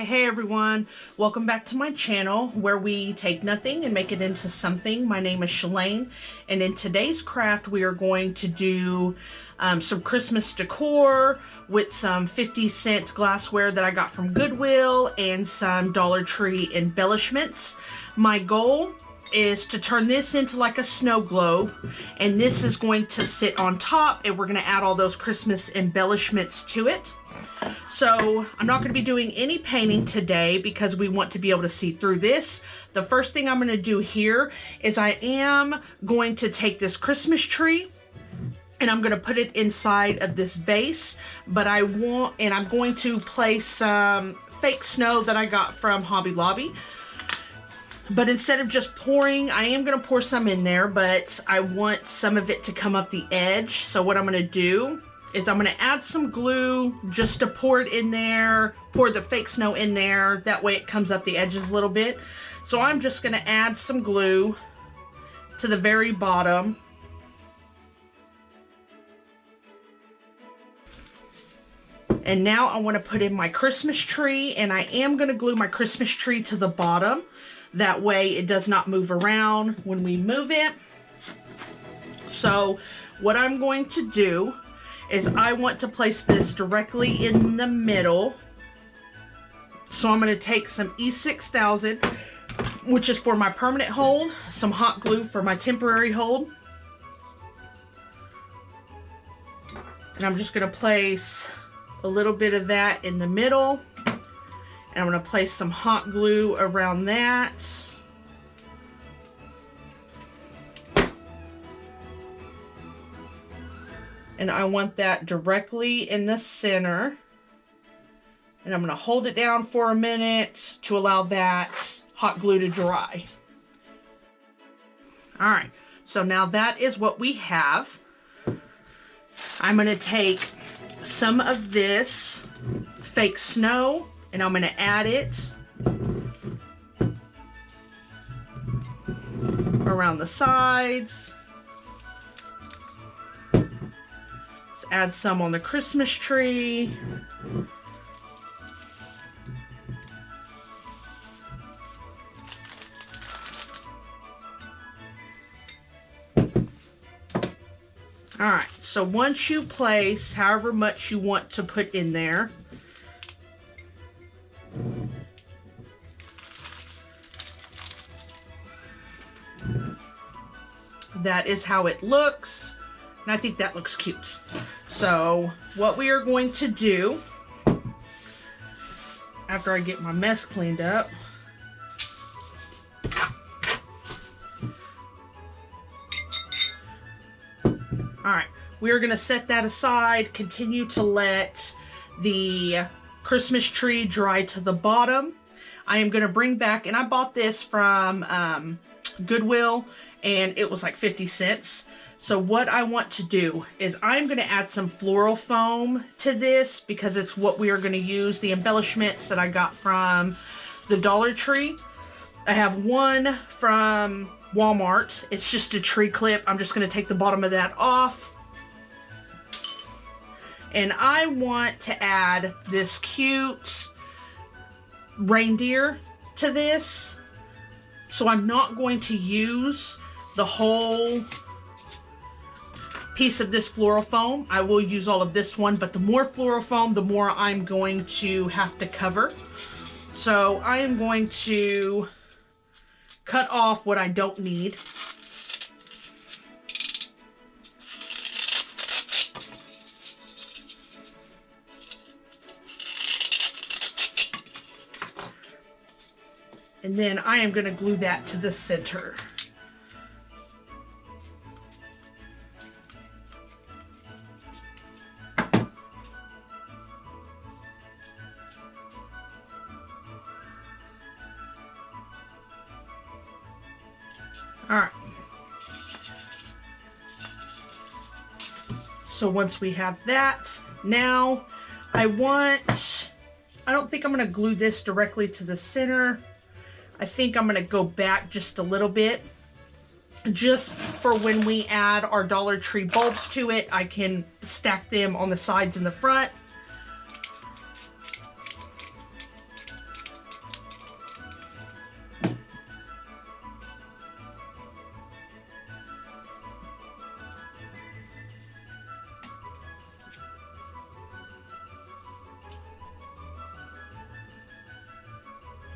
Hey everyone, welcome back to my channel where we take nothing and make it into something. My name is Shalane, and in today's craft we are going to do some Christmas decor with some 50-cent glassware that I got from Goodwill and some Dollar Tree embellishments. My goal is to turn this into like a snow globe, and this is going to sit on top, and we're going to add all those Christmas embellishments to it. So I'm not going to be doing any painting today because we want to be able to see through this. The first thing I'm going to do here is I am going to take this Christmas tree and I'm going to put it inside of this vase, but I'm going to place some fake snow that I got from Hobby Lobby. But instead of just pouring, I am going to pour some in there, but I want some of it to come up the edge. So what I'm going to do is I'm going to add some glue just to pour it in there, pour the fake snow in there. That way it comes up the edges a little bit. So I'm just going to add some glue to the very bottom. And now I want to put in my Christmas tree, and I am going to glue my Christmas tree to the bottom. That way it does not move around when we move it. So what I'm going to do is I want to place this directly in the middle. So I'm going to take some E6000, which is for my permanent hold, some hot glue for my temporary hold. And I'm just going to place a little bit of that in the middle. And I'm going to place some hot glue around that. And I want that directly in the center. And I'm going to hold it down for a minute to allow that hot glue to dry. Alright, so now that is what we have. I'm going to take some of this fake snow and I'm going to add it around the sides. Add some on the Christmas tree. Alright, so once you place however much you want to put in there, that is how it looks. And I think that looks cute. So what we are going to do, after I get my mess cleaned up, alright, we are going to set that aside, continue to let the Christmas tree dry to the bottom. I am going to bring back, and I bought this from Goodwill, and it was like 50 cents. So what I want to do is I'm going to add some floral foam to this because it's what we are going to use, the embellishments that I got from the Dollar Tree. I have one from Walmart. It's just a tree clip. I'm just going to take the bottom of that off. And I want to add this cute reindeer to this. So I'm not going to use the whole piece of this floral foam. I will use all of this one, but the more floral foam, the more I'm going to have to cover. So I am going to cut off what I don't need. And then I am going to glue that to the center. Alright, so once we have that, now I don't think I'm going to glue this directly to the center. I think I'm going to go back just a little bit, just for when we add our Dollar Tree bulbs to it, I can stack them on the sides and the front.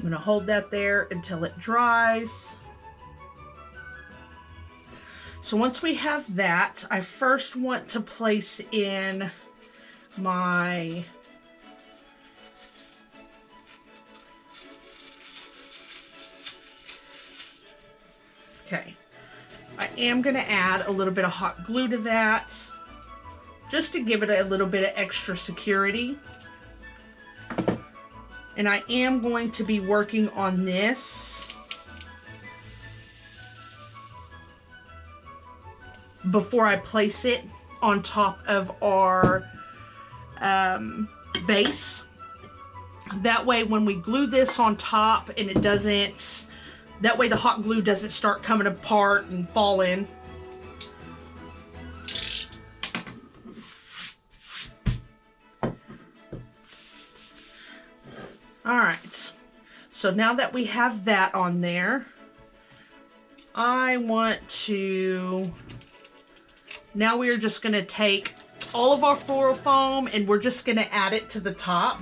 I'm gonna hold that there until it dries. So once we have that, I first want to place in my okay. I am going to add a little bit of hot glue to that just to give it a little bit of extra security. And I am going to be working on this before I place it on top of our vase. That way when we glue this on top and it doesn't, that way the hot glue doesn't start coming apart and falling. Alright, so now that we have that on there, I want to, now we are just going to take all of our floral foam and we're just going to add it to the top.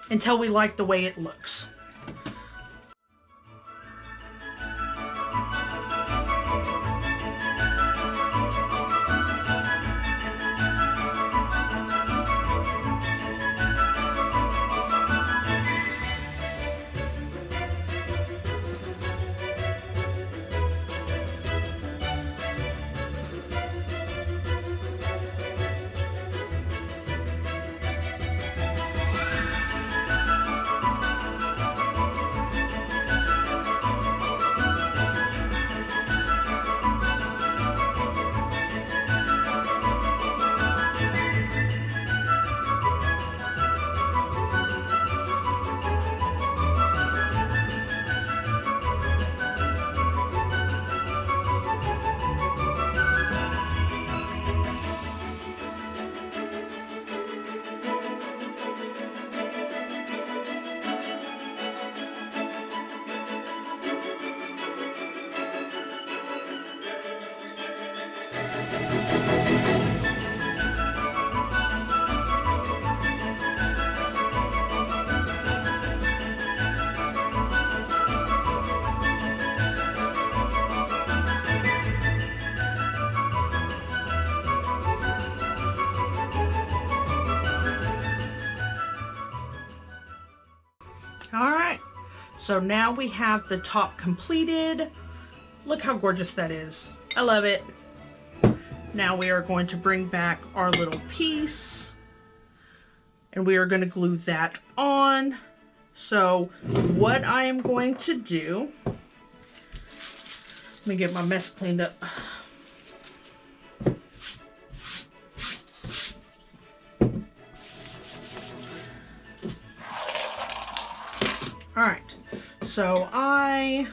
Until we like the way it looks. Alright, so now we have the top completed. Look how gorgeous that is. I love it. Now we are going to bring back our little piece and we are going to glue that on. So what I am going to do, let me get my mess cleaned up. Alright, so I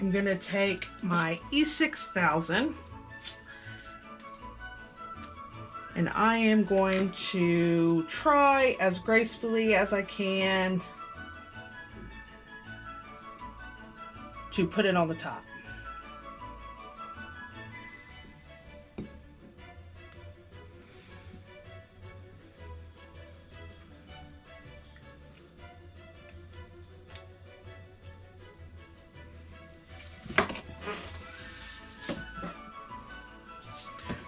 am going to take my E6000 and I am going to try as gracefully as I can to put it on the top.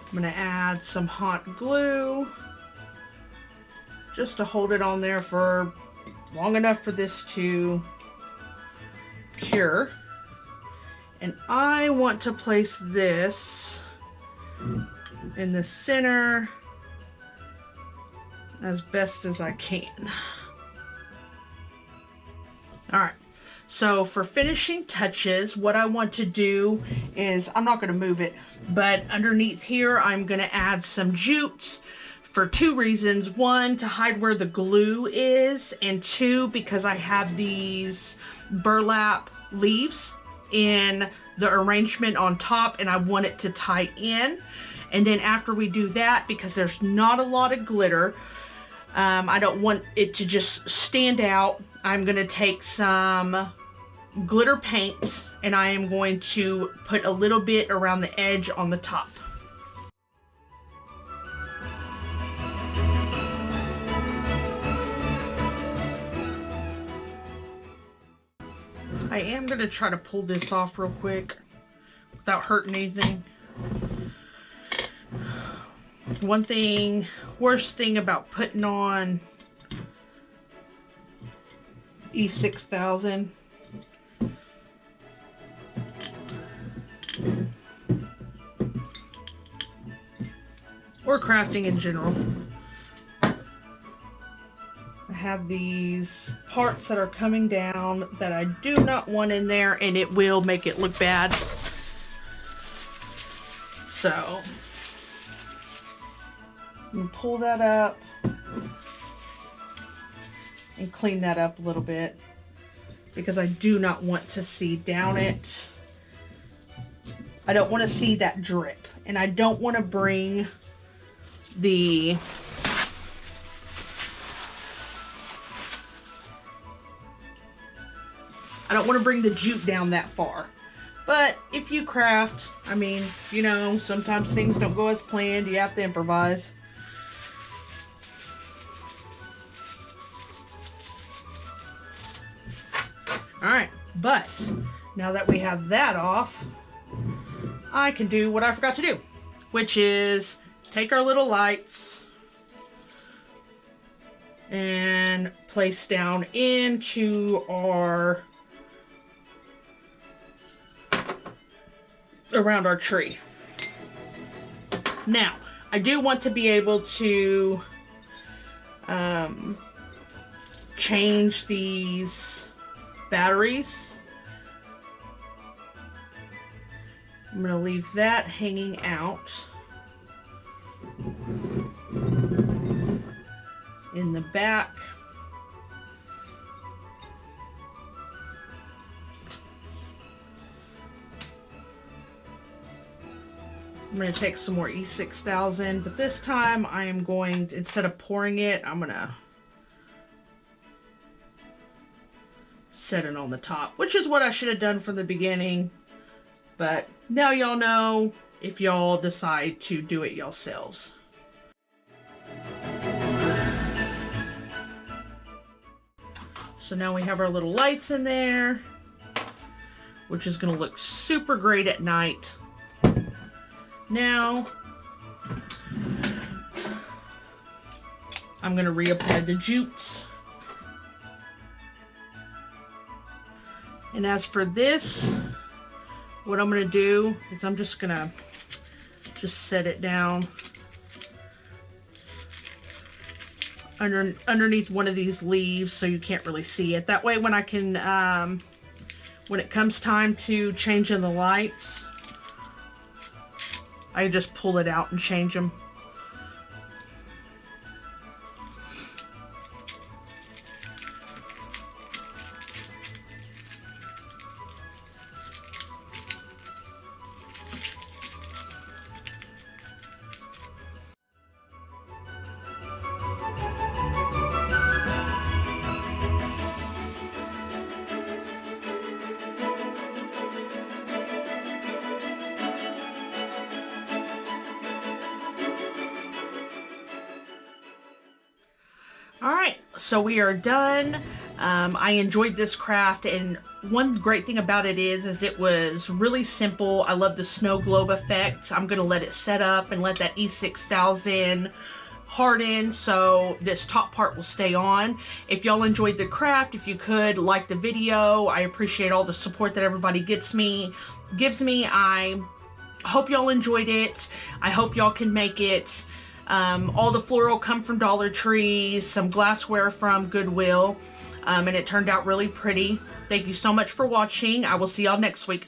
I'm going to add some hot glue just to hold it on there for long enough for this to cure. And I want to place this in the center as best as I can. All right. So for finishing touches, what I want to do is, I'm not going to move it, but underneath here, I'm going to add some jute for two reasons. One, to hide where the glue is, and two, because I have these burlap leaves in the arrangement on top and I want it to tie in. And then after we do that, because there's not a lot of glitter, I don't want it to just stand out, I'm going to take some glitter paint and I am going to put a little bit around the edge on the top. I am going to try to pull this off real quick without hurting anything. Worst thing about putting on E6000 or crafting in general. I have these parts that are coming down that I do not want in there, and it will make it look bad. So, and pull that up and clean that up a little bit because I do not want to see down it. I don't want to see that drip, and I don't want to bring the jute down that far. But if you craft, I mean, you know, sometimes things don't go as planned. You have to improvise. Alright, but now that we have that off, I can do what I forgot to do, which is take our little lights and place down into around our tree. Now, I do want to be able to change these batteries. I'm going to leave that hanging out in the back. I'm going to take some more E6000, but this time I am going to, instead of pouring it, I'm going to set it on the top, which is what I should have done from the beginning. But now y'all know if y'all decide to do it yourselves. So now we have our little lights in there, which is going to look super great at night. Now, I'm going to reapply the jutes. And as for this, what I'm going to do is I'm just going to set it down underneath one of these leaves so you can't really see it. That way when I can, when it comes time to changing the lights, I just pull it out and change them. Alright, so we are done. I enjoyed this craft, and one great thing about it is it was really simple. I love the snow globe effect. I'm going to let it set up and let that E6000 harden so this top part will stay on. If y'all enjoyed the craft, if you could like the video, I appreciate all the support that everybody gives me. I hope y'all enjoyed it. I hope y'all can make it. All the floral come from Dollar Tree, some glassware from Goodwill, and it turned out really pretty. Thank you so much for watching. I will see y'all next week.